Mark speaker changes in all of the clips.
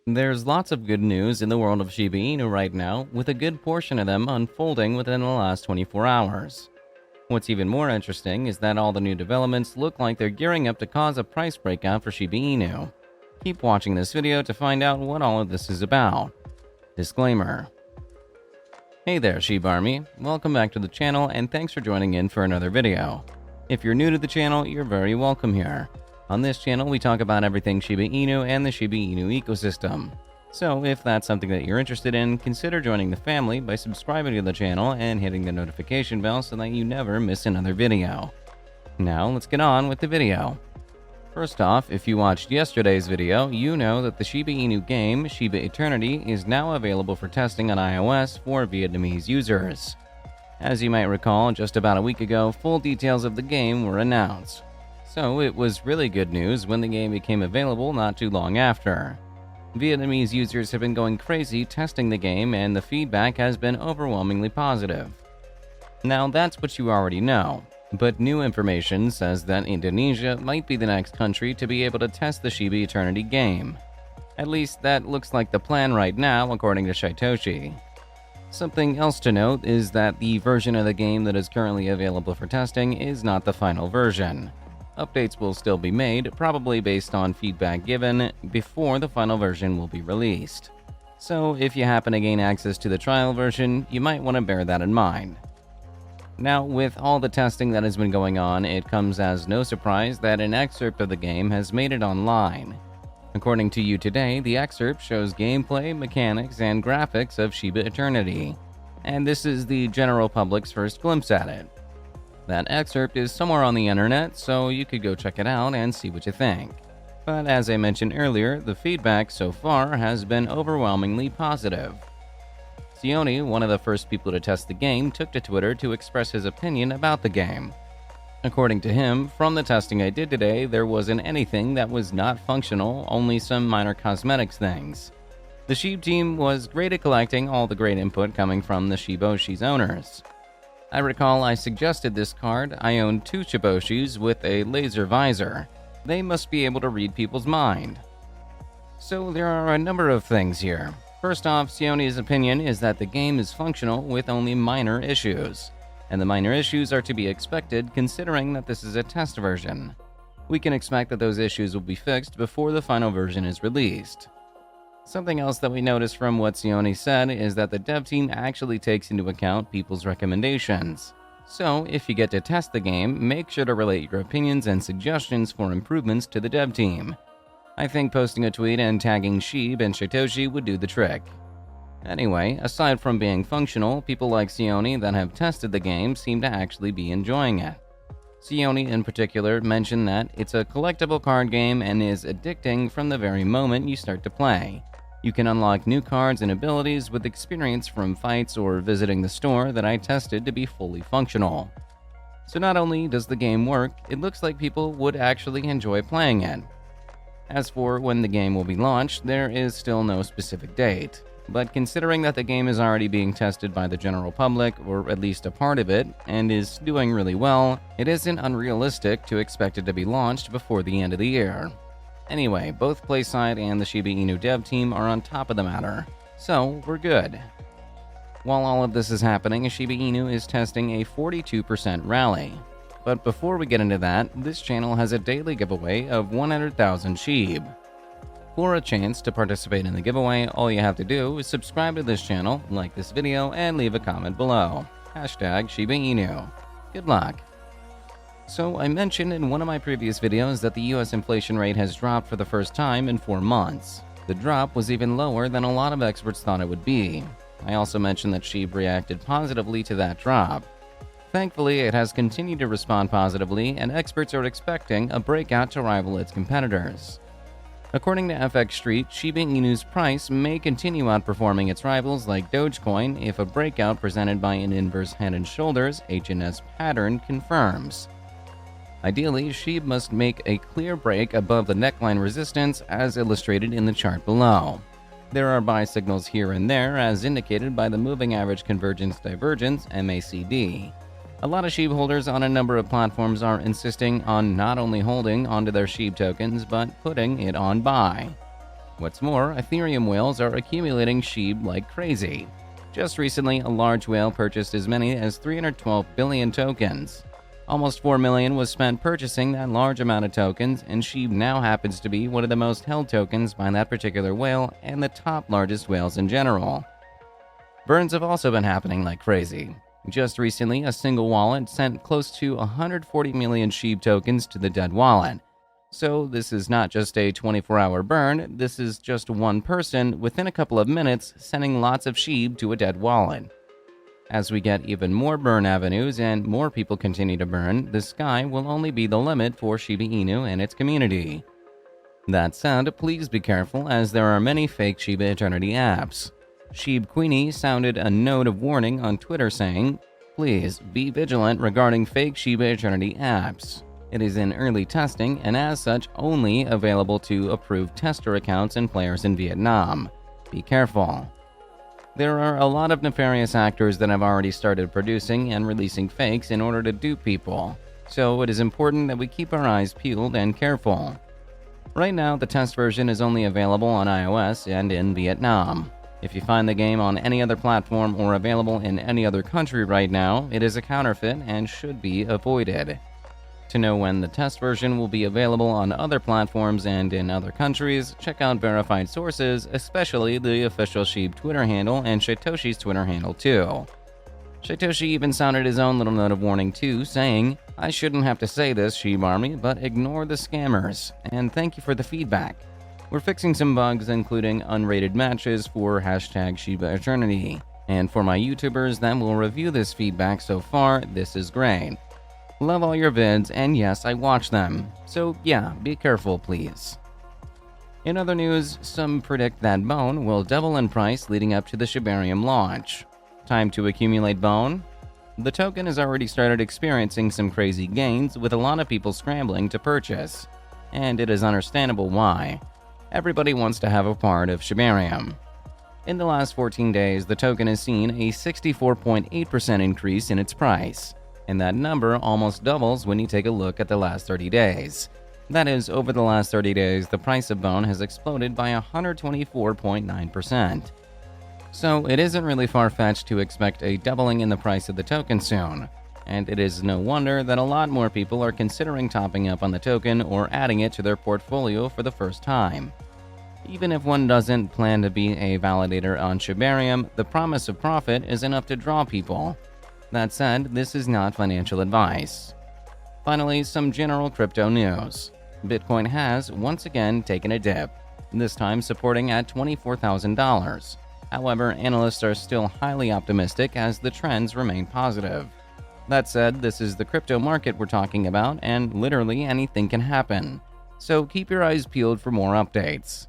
Speaker 1: There's lots of good news in the world of Shiba Inu right now, with a good portion of them unfolding within the last 24 hours. What's even more interesting is that all the new developments look like they're gearing up to cause a price breakout for Shiba Inu. Keep watching this video to find out what all of this is about. Disclaimer. Hey there, Shib Army. Welcome back to the channel and thanks for joining in for another video. If you're new to the channel, you're very welcome here. On this channel, we talk about everything Shiba Inu and the Shiba Inu ecosystem. So if that's something that you're interested in, consider joining the family by subscribing to the channel and hitting the notification bell so that you never miss another video. Now let's get on with the video. First off, if you watched yesterday's video, you know that the Shiba Inu game, Shiba Eternity, is now available for testing on iOS for Vietnamese users. As you might recall, just about a week ago, full details of the game were announced. So it was really good news when the game became available not too long after. Vietnamese users have been going crazy testing the game and the feedback has been overwhelmingly positive. Now that's what you already know, but new information says that Indonesia might be the next country to be able to test the Shiba Eternity game. At least that looks like the plan right now according to Shytoshi. Something else to note is that the version of the game that is currently available for testing is not the final version. Updates will still be made, probably based on feedback given before the final version will be released. So if you happen to gain access to the trial version, you might want to bear that in mind. Now, with all the testing that has been going on, it comes as no surprise that an excerpt of the game has made it online. According to You Today, the excerpt shows gameplay, mechanics, and graphics of Shiba Eternity, and this is the general public's first glimpse at it. That excerpt is somewhere on the internet, so you could go check it out and see what you think. But as I mentioned earlier, the feedback so far has been overwhelmingly positive. Sione, one of the first people to test the game, took to Twitter to express his opinion about the game. According to him, from the testing I did today, there wasn't anything that was not functional, only some minor cosmetics things. The Shib team was great at collecting all the great input coming from the Shiboshi's owners. I recall I suggested this card. I own 2 Shiboshis with a laser visor. They must be able to read people's mind. So there are a number of things here. First off, Sione's opinion is that the game is functional with only minor issues. And the minor issues are to be expected considering that this is a test version. We can expect that those issues will be fixed before the final version is released. Something else that we noticed from what Sione said is that the dev team actually takes into account people's recommendations. So, if you get to test the game, make sure to relate your opinions and suggestions for improvements to the dev team. I think posting a tweet and tagging Shib and Shytoshi would do the trick. Anyway, aside from being functional, people like Sione that have tested the game seem to actually be enjoying it. Sione in particular mentioned that it's a collectible card game and is addicting from the very moment you start to play. You can unlock new cards and abilities with experience from fights or visiting the store that I tested to be fully functional. So not only does the game work, it looks like people would actually enjoy playing it. As for when the game will be launched, there is still no specific date. But considering that the game is already being tested by the general public, or at least a part of it, and is doing really well, it isn't unrealistic to expect it to be launched before the end of the year. Anyway, both Playside and the Shiba Inu dev team are on top of the matter, so we're good. While all of this is happening, Shiba Inu is testing a 42% rally. But before we get into that, this channel has a daily giveaway of 100,000 Shib. For a chance to participate in the giveaway, all you have to do is subscribe to this channel, like this video, and leave a comment below. #Shiba Inu. Good luck! So I mentioned in one of my previous videos that the US inflation rate has dropped for the first time in 4 months. The drop was even lower than a lot of experts thought it would be. I also mentioned that Shib reacted positively to that drop. Thankfully, it has continued to respond positively, and experts are expecting a breakout to rival its competitors. According to FX Street, Shiba Inu's price may continue outperforming its rivals like Dogecoin if a breakout presented by an inverse head and shoulders (HNS) pattern confirms. Ideally, Shib must make a clear break above the neckline resistance as illustrated in the chart below. There are buy signals here and there as indicated by the Moving Average Convergence Divergence (MACD). A lot of Shib holders on a number of platforms are insisting on not only holding onto their Shib tokens, but putting it on buy. What's more, Ethereum whales are accumulating SHIB like crazy. Just recently, a large whale purchased as many as 312 billion tokens. Almost 4 million was spent purchasing that large amount of tokens, and SHIB now happens to be one of the most held tokens by that particular whale and the top largest whales in general. Burns have also been happening like crazy. Just recently, a single wallet sent close to 140 million SHIB tokens to the dead wallet. So this is not just a 24-hour burn, this is just one person within a couple of minutes sending lots of SHIB to a dead wallet. As we get even more burn avenues and more people continue to burn, the sky will only be the limit for Shiba Inu and its community. That said, please be careful as there are many fake Shiba Eternity apps. Shib Queenie sounded a note of warning on Twitter saying, "Please be vigilant regarding fake Shiba Eternity apps. It is in early testing and as such only available to approved tester accounts and players in Vietnam. Be careful." There are a lot of nefarious actors that have already started producing and releasing fakes in order to dupe people, so it is important that we keep our eyes peeled and careful. Right now, the test version is only available on iOS and in Vietnam. If you find the game on any other platform or available in any other country right now, it is a counterfeit and should be avoided. To know when the test version will be available on other platforms and in other countries, check out verified sources, especially the official Shib Twitter handle and Shatoshi's Twitter handle too. Shatoshi even sounded his own little note of warning too, saying, "I shouldn't have to say this, Shib Army, but ignore the scammers, and thank you for the feedback. We're fixing some bugs including unrated matches for #Shiba Eternity, and for my YouTubers that will review this feedback so far, this is great. Love all your vids, and yes, I watch them. So yeah, be careful please." In other news, some predict that Bone will double in price leading up to the Shibarium launch. Time to accumulate Bone? The token has already started experiencing some crazy gains, with a lot of people scrambling to purchase. And it is understandable why. Everybody wants to have a part of Shibarium. In the last 14 days, the token has seen a 64.8% increase in its price. And that number almost doubles when you take a look at the last 30 days. That is, over the last 30 days, the price of Bone has exploded by 124.9%. So it isn't really far-fetched to expect a doubling in the price of the token soon. And it is no wonder that a lot more people are considering topping up on the token or adding it to their portfolio for the first time. Even if one doesn't plan to be a validator on Shibarium, the promise of profit is enough to draw people. That said, this is not financial advice. Finally, some general crypto news. Bitcoin has once again taken a dip, this time supporting at $24,000. However, analysts are still highly optimistic as the trends remain positive. That said, this is the crypto market we're talking about, and literally anything can happen. So keep your eyes peeled for more updates.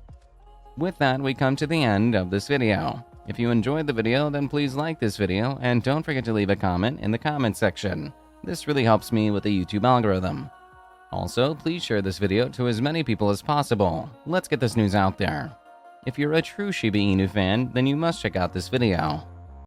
Speaker 1: With that, we come to the end of this video. If you enjoyed the video, then please like this video, and don't forget to leave a comment in the comment section. This really helps me with the YouTube algorithm. Also, please share this video to as many people as possible. Let's get this news out there. If you're a true Shiba Inu fan, then you must check out this video.